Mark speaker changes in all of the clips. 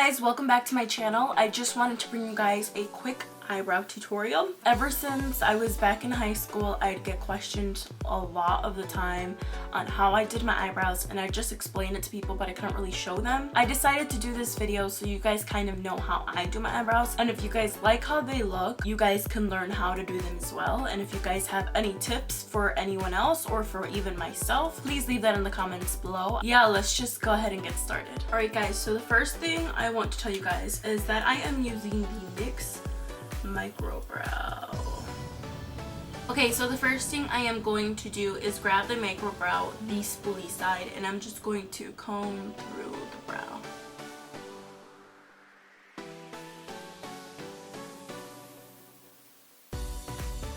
Speaker 1: guys, welcome back to my channel. I just wanted to bring you guys a quick eyebrow tutorial. Ever since I was back in high school, I'd get questioned a lot of the time on how I did my eyebrows, and I just explained it to people, but I couldn't really show them. I decided to do this video so you guys kind of know how I do my eyebrows, and if you guys like how they look, you guys can learn how to do them as well. And if you guys have any tips for anyone else or for even myself, please leave that in the comments below. Yeah, let's just go ahead and get started. Alright guys, so the first thing I want to tell you guys is that I am using the NYX Micro Brow. Okay, so the first thing I am going to do is grab the micro brow, the spoolie side, and I'm just going to comb through the brow.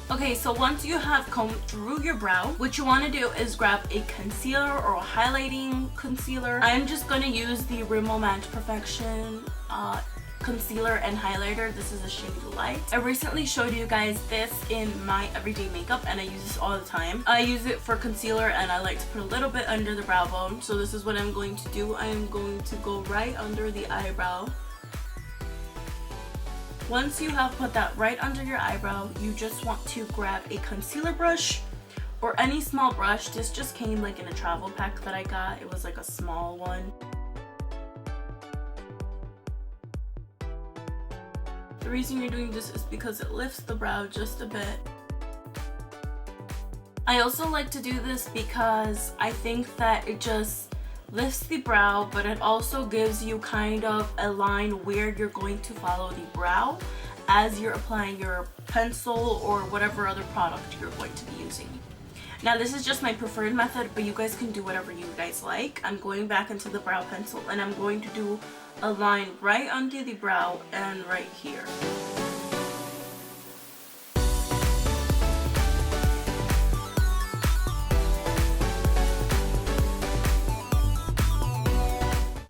Speaker 1: Okay, so once you have combed through your brow, what you want to do is grab a concealer or a highlighting concealer. I'm just going to use the Rimmel Match Perfection concealer and highlighter. This is a shade Light. I recently showed you guys this in my everyday makeup, and I use this all the time. I use it for concealer, and I like to put a little bit under the brow bone. So this is what I'm going to do. I am going to go right under the eyebrow. Once you have put that right under your eyebrow, you just want to grab a concealer brush or any small brush. This just came like in a travel pack that I got. It was like a small one. The reason you're doing this is because it lifts the brow just a bit. I also like to do this because I think that it just lifts the brow, but it also gives you kind of a line where you're going to follow the brow as you're applying your pencil or whatever other product you're going to be using. Now this is just my preferred method, but you guys can do whatever you guys like. I'm going back into the brow pencil, and I'm going to do a line right under the brow and right here.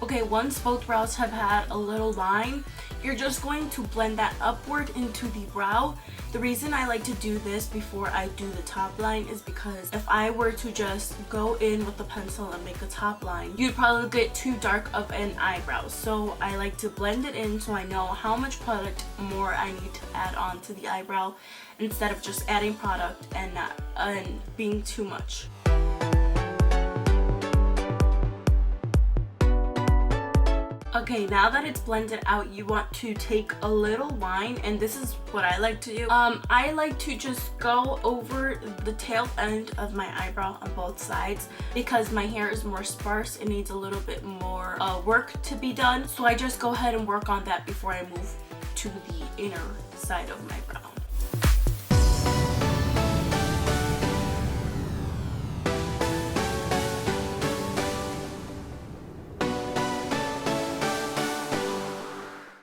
Speaker 1: Okay, once both brows have had a little line, you're just going to blend that upward into the brow. The reason I like to do this before I do the top line is because if I were to just go in with the pencil and make a top line, you'd probably get too dark of an eyebrow. So I like to blend it in so I know how much product more I need to add on to the eyebrow instead of just adding product and being too much. Okay, now that it's blended out, you want to take a little line, and this is what I like to do. I like to just go over the tail end of my eyebrow on both sides because my hair is more sparse. It needs a little bit more work to be done. So I just go ahead and work on that before I move to the inner side of my brow.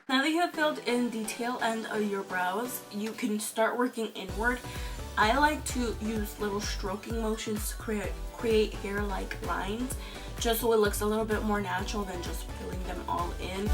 Speaker 1: Now that you have filled in the tail end of your brows, you can start working inward. I like to use little stroking motions to create hair-like lines, just so it looks a little bit more natural than just filling them all in.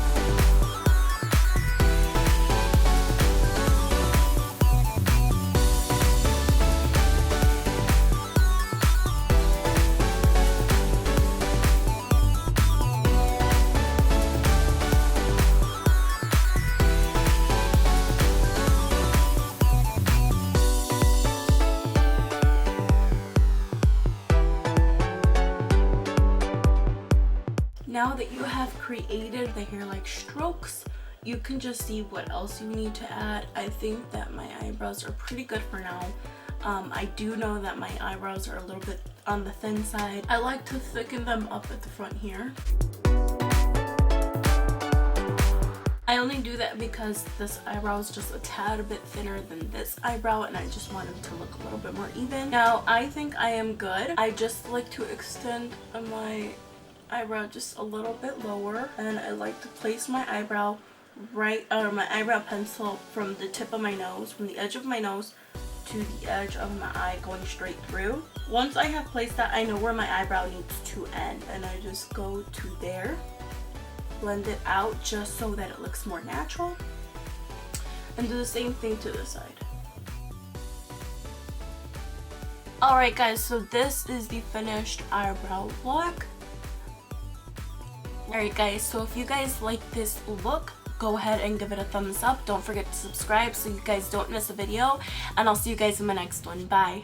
Speaker 1: Now that you have created the hair-like strokes, you can just see what else you need to add. I think that my eyebrows are pretty good for now. I do know that my eyebrows are a little bit on the thin side. I like to thicken them up at the front here. I only do that because this eyebrow is just a tad bit thinner than this eyebrow, and I just want them to look a little bit more even. Now, I think I am good. I just like to extend my eyebrow just a little bit lower, and I like to place my eyebrow my eyebrow pencil from the tip of my nose, from the edge of my nose to the edge of my eye, going straight through. Once I have placed that, I know where my eyebrow needs to end, and I just go to there, blend it out just so that it looks more natural, and do the same thing to the side. Alright guys, so this is the finished eyebrow look. Alright guys, so if you guys like this look, go ahead and give it a thumbs up. Don't forget to subscribe so you guys don't miss a video, and I'll see you guys in my next one. Bye.